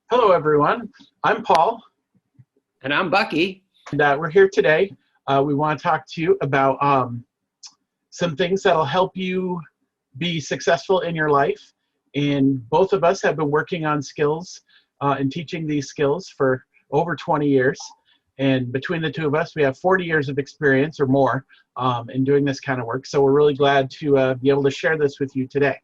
Hello, everyone. I'm Paul, And I'm Bucky. and we're here today. We want to talk to you about some things that'll help you be successful in your life. And both of us have been working on skills and teaching these skills for over 20 years. And between the two of us, we have 40 years of experience or more in doing this kind of work. So we're really glad to be able to share this with you today.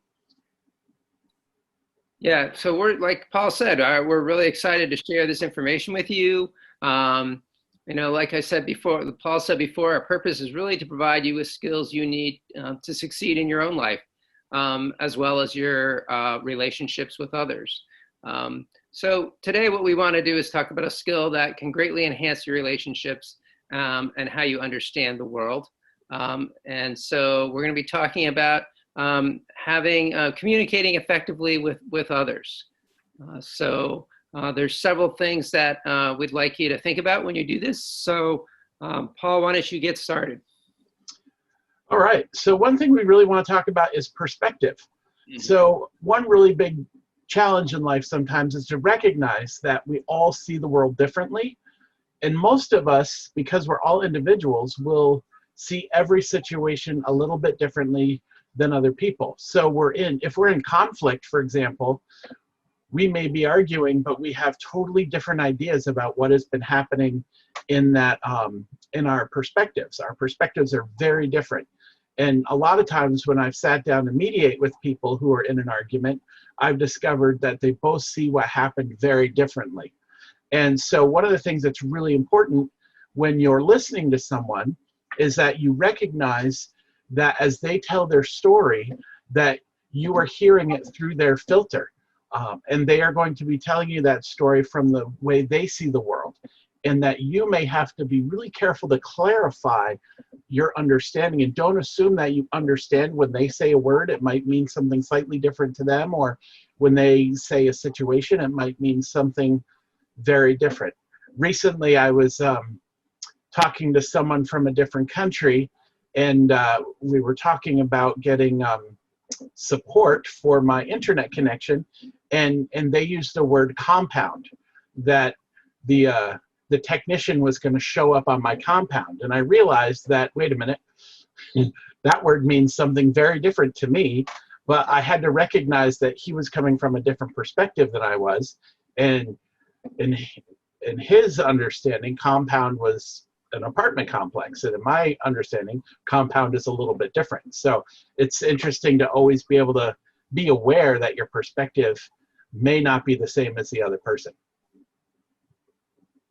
Yeah, so we're, like Paul said, we're really excited to share this information with you. Like I said before, Paul said before, our purpose is really to provide you with skills you need to succeed in your own life, as well as your relationships with others. So today what we want to do is talk about a skill that can greatly enhance your relationships and how you understand the world. And so we're going to be talking about communicating effectively with others. There's several things that we'd like you to think about when you do this. So Paul, why don't you get started? All right. So one thing we really want to talk about is perspective. Mm-hmm. So one really big challenge in life sometimes is to recognize that we all see the world differently. And most of us, because we're all individuals, will see every situation a little bit differently than other people. So if we're in conflict, for example, we may be arguing, but we have totally different ideas about what has been happening in our perspectives. Our perspectives are very different. And a lot of times when I've sat down to mediate with people who are in an argument, I've discovered that they both see what happened very differently. And so one of the things that's really important when you're listening to someone is that you recognize that as they tell their story, that you are hearing it through their filter. And they are going to be telling you that story from the way they see the world. And that you may have to be really careful to clarify your understanding, and don't assume that you understand when they say a word. It might mean something slightly different to them, or when they say a situation, it might mean something very different. Recently, I was talking to someone from a different country, and we were talking about getting support for my internet connection, and they used the word compound, that the technician was going to show up on my compound. And I realized that, wait a minute, that word means something very different to me, but I had to recognize that he was coming from a different perspective than I was. And in his understanding, compound was an apartment complex, and in my understanding, compound is a little bit different. So it's interesting to always be able to be aware that your perspective may not be the same as the other person.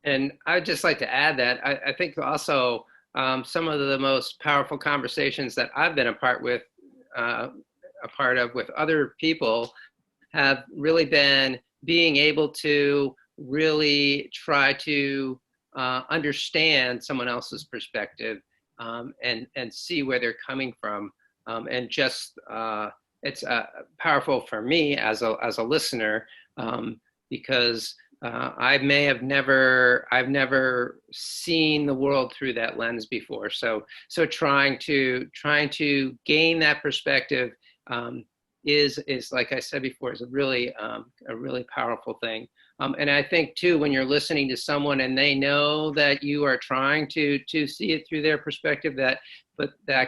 And I'd just like to add that I think also some of the most powerful conversations that I've been a part of with other people have really been being able to really try to understand someone else's perspective and see where they're coming from, and just it's powerful for me as a listener, because I've never seen the world through that lens before. So trying to gain that perspective is, like I said before, is a really powerful thing. And I think too, when you're listening to someone and they know that you are trying to see it through their perspective, that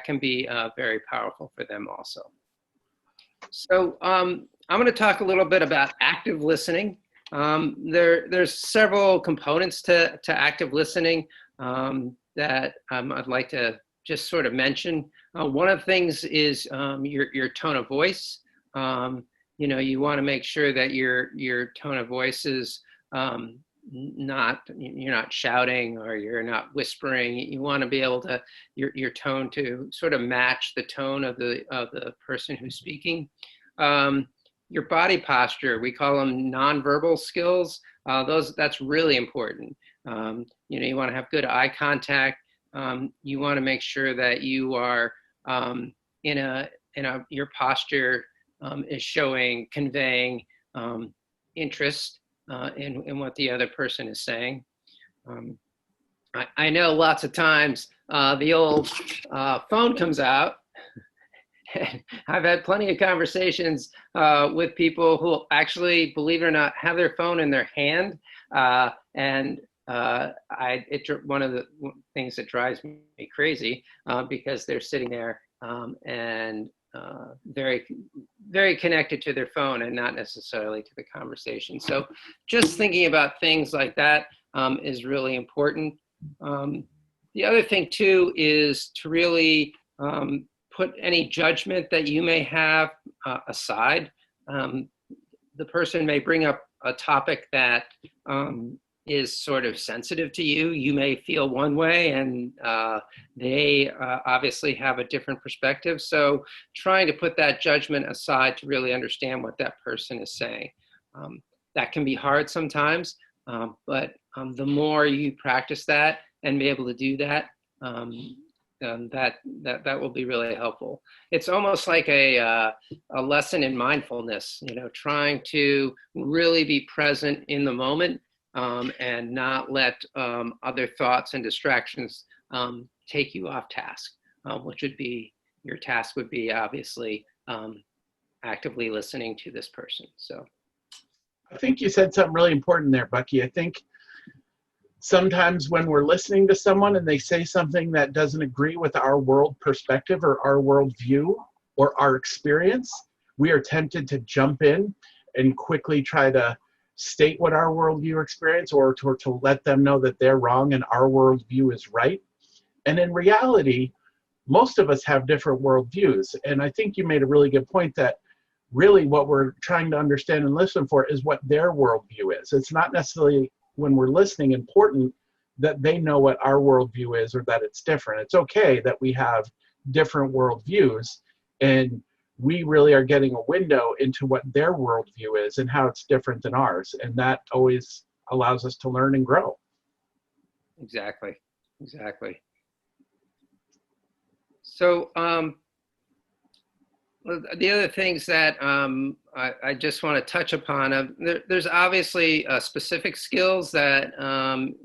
can be very powerful for them also. So I'm going to talk a little bit about active listening. There's several components to active listening that I'd like to just sort of mention. One of the things is your tone of voice. You want to make sure that your tone of voice is you're not shouting or you're not whispering. You want to be able to your tone to sort of match the tone of the person who's speaking. Your body posture, we call them nonverbal skills. That's really important. You want to have good eye contact. You want to make sure that you are your posture is conveying interest in what the other person is saying. I know lots of times the old phone comes out I've had plenty of conversations with people who actually, believe it or not, have their phone in their hand. And one of the things that drives me crazy because they're sitting there and very, very connected to their phone and not necessarily to the conversation. So just thinking about things like that is really important. The other thing too is to really put any judgment that you may have aside. The person may bring up a topic that is sort of sensitive to you. You may feel one way and they obviously have a different perspective. So trying to put that judgment aside to really understand what that person is saying. That can be hard sometimes, but the more you practice that and be able to do that, that will be really helpful. It's almost like a lesson in mindfulness, trying to really be present in the moment and not let other thoughts and distractions take you off task, which would be, your task would be obviously actively listening to this person. So I think you said something really important there, Bucky. I think sometimes when we're listening to someone and they say something that doesn't agree with our world perspective or our world view or our experience, we are tempted to jump in and quickly try to state what our worldview experience or to let them know that they're wrong and our worldview is right. And in reality, most of us have different worldviews. And I think you made a really good point that really what we're trying to understand and listen for is what their worldview is. It's not necessarily, when we're listening, important that they know what our worldview is or that it's different. It's okay that we have different worldviews, and we really are getting a window into what their worldview is and how it's different than ours. And that always allows us to learn and grow. Exactly. So the other things that I just want to touch upon, there's obviously specific skills that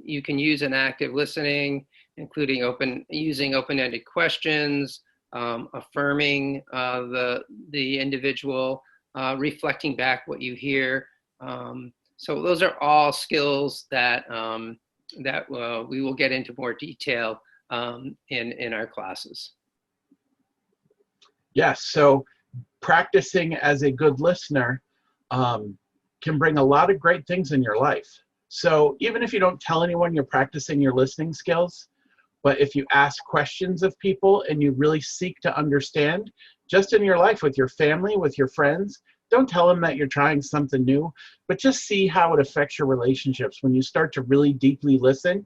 you can use in active listening, including using open-ended questions, affirming the individual, reflecting back what you hear. So those are all skills that we will get into more detail in our classes. Yes, so practicing as a good listener can bring a lot of great things in your life. So even if you don't tell anyone you're practicing your listening skills, but if you ask questions of people and you really seek to understand, just in your life with your family, with your friends, don't tell them that you're trying something new, but just see how it affects your relationships when you start to really deeply listen.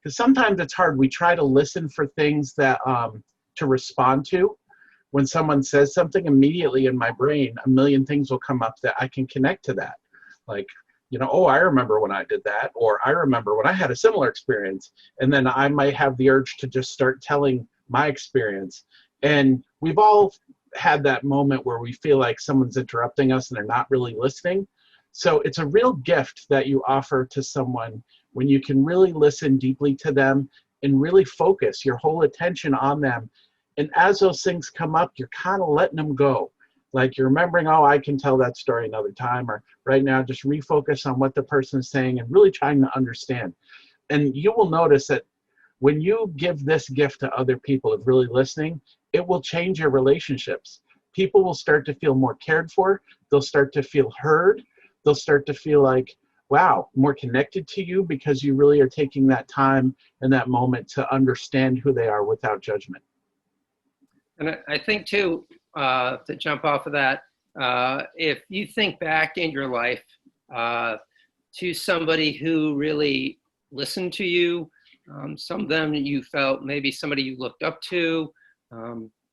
Because sometimes it's hard. We try to listen for things that to respond to. When someone says something, immediately in my brain, a million things will come up that I can connect to that. Like, oh, I remember when I did that, or I remember when I had a similar experience. And then I might have the urge to just start telling my experience. And we've all had that moment where we feel like someone's interrupting us and they're not really listening. So it's a real gift that you offer to someone when you can really listen deeply to them and really focus your whole attention on them. And as those things come up, you're kind of letting them go. Like you're remembering, oh, I can tell that story another time, or right now just refocus on what the person is saying and really trying to understand. And you will notice that when you give this gift to other people of really listening, it will change your relationships. People will start to feel more cared for. They'll start to feel heard. They'll start to feel like, wow, more connected to you because you really are taking that time and that moment to understand who they are without judgment. And I think too, to jump off of that, if you think back in your life to somebody who really listened to you, some of them you felt maybe somebody you looked up to,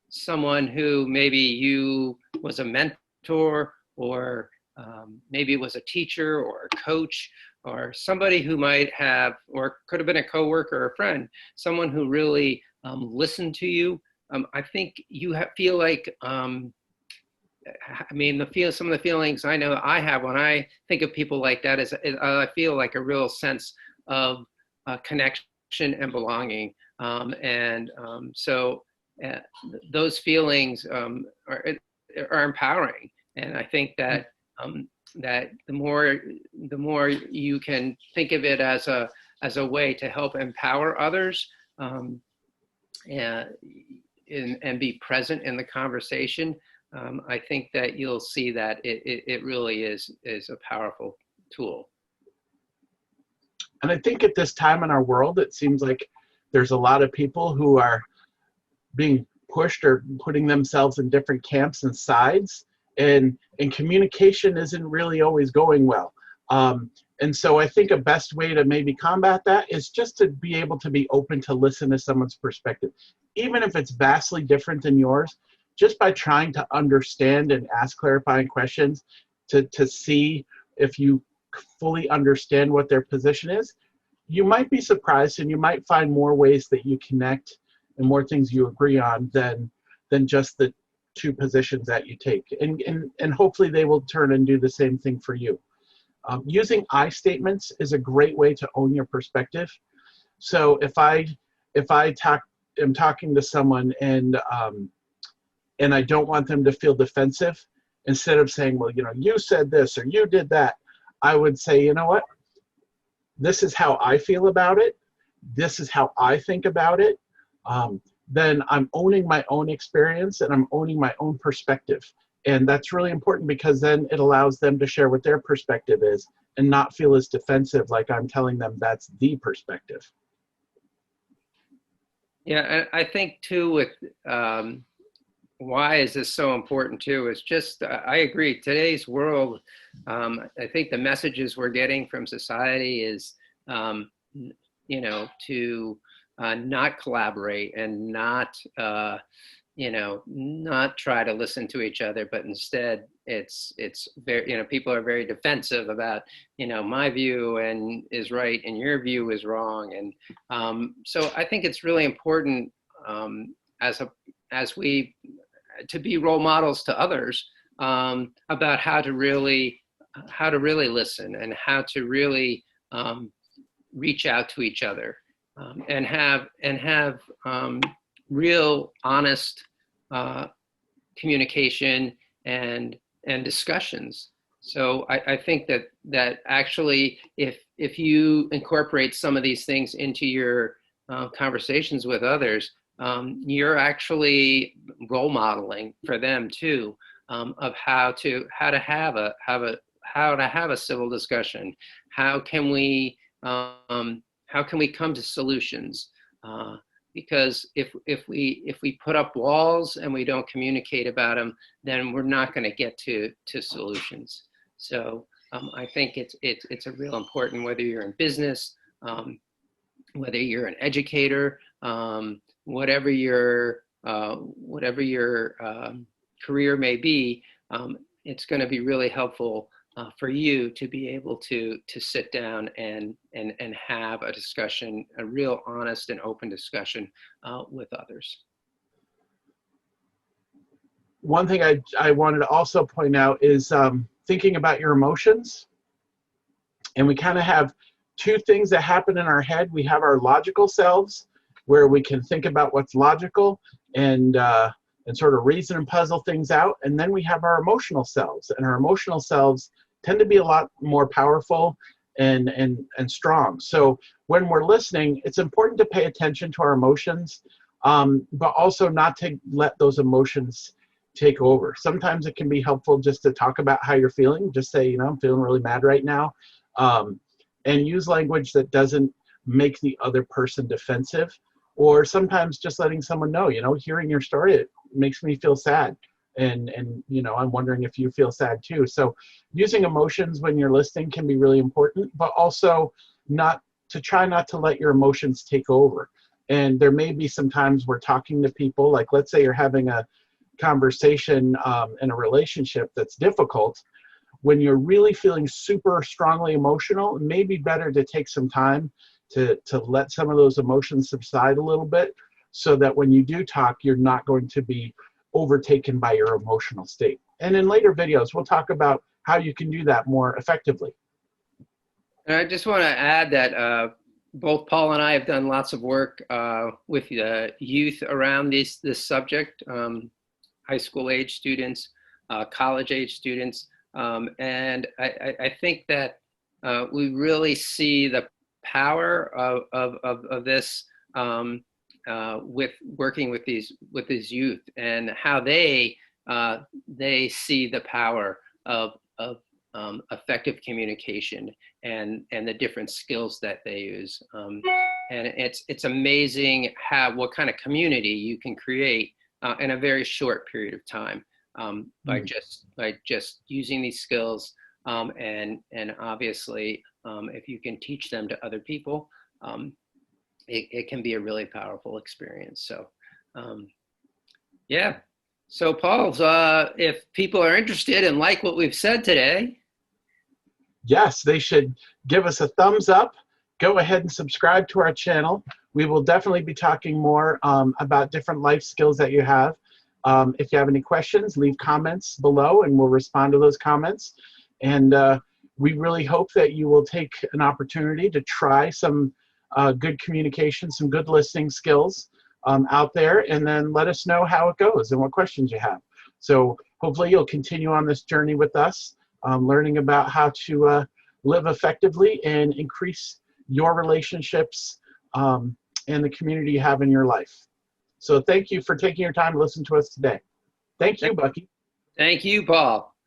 someone who maybe you was a mentor, or maybe it was a teacher or a coach, or somebody who might have, or could have been a coworker or a friend, someone who really listened to you. I think you feel like, some of the feelings I know I have when I think of people like that is I feel like a real sense of connection and belonging. So those feelings are empowering. And I think that that the more you can think of it as a way to help empower others, and be present in the conversation, I think that you'll see that it really is a powerful tool. And I think at this time in our world, it seems like there's a lot of people who are being pushed or putting themselves in different camps and sides, and communication isn't really always going well. And so I think a best way to maybe combat that is just to be able to be open to listen to someone's perspective, even if it's vastly different than yours, just by trying to understand and ask clarifying questions to see if you fully understand what their position is. You might be surprised, and you might find more ways that you connect and more things you agree on than just the two positions that you take. And hopefully they will turn and do the same thing for you. Using I statements is a great way to own your perspective. So if I am talking to someone and I don't want them to feel defensive, instead of saying, well, you said this or you did that, I would say, you know what? This is how I feel about it. This is how I think about it. Then I'm owning my own experience and I'm owning my own perspective. And that's really important, because then it allows them to share what their perspective is and not feel as defensive, like I'm telling them that's the perspective. Yeah, I think too with why is this so important too is just, I agree, today's world, I think the messages we're getting from society is, to not collaborate and not, not try to listen to each other, but instead it's very, people are very defensive about, my view and is right and your view is wrong. And so I think it's really important to be role models to others about how to really listen and how to really reach out to each other, and have real honest communication and discussions. So I think that actually if you incorporate some of these things into your conversations with others, you're actually role modeling for them too, of how to have a civil discussion. How can we come to solutions? Because if we put up walls and we don't communicate about them, then we're not going to get to solutions. So I think it's a real important, whether you're in business, whether you're an educator, whatever your career may be, it's going to be really helpful for you to be able to sit down and have a discussion, a real honest and open discussion with others. One thing I wanted to also point out is thinking about your emotions. And we kind of have two things that happen in our head. We have our logical selves, where we can think about what's logical and sort of reason and puzzle things out. And then we have our emotional selves, and our emotional selves tend to be a lot more powerful and strong. So when we're listening, it's important to pay attention to our emotions, but also not to let those emotions take over. Sometimes it can be helpful just to talk about how you're feeling. Just say, I'm feeling really mad right now, and use language that doesn't make the other person defensive. Or sometimes just letting someone know, hearing your story, it makes me feel sad. And I'm wondering if you feel sad too. So using emotions when you're listening can be really important, but also try not to let your emotions take over. And there may be some times we're talking to people, like let's say you're having a conversation in a relationship that's difficult. When you're really feeling super strongly emotional, it may be better to take some time to let some of those emotions subside a little bit, so that when you do talk, you're not going to be overtaken by your emotional state. And in later videos, we'll talk about how you can do that more effectively. And I just want to add that both Paul and I have done lots of work with youth around this subject, high school age students, college age students, and I think that we really see the power of this with working with these youth, and how they see the power of effective communication and the different skills that they use. And it's amazing what kind of community you can create in a very short period of time by just using these skills. And obviously, if you can teach them to other people, it can be a really powerful experience. So, yeah. So, Paul, if people are interested and like what we've said today, yes, they should give us a thumbs up. Go ahead and subscribe to our channel. We will definitely be talking more about different life skills that you have. If you have any questions, leave comments below and we'll respond to those comments. And we really hope that you will take an opportunity to try some good communication, some good listening skills out there, and then let us know how it goes and what questions you have. So hopefully you'll continue on this journey with us, learning about how to live effectively and increase your relationships and the community you have in your life. So thank you for taking your time to listen to us today. Thank you, Bucky. Thank you, Paul.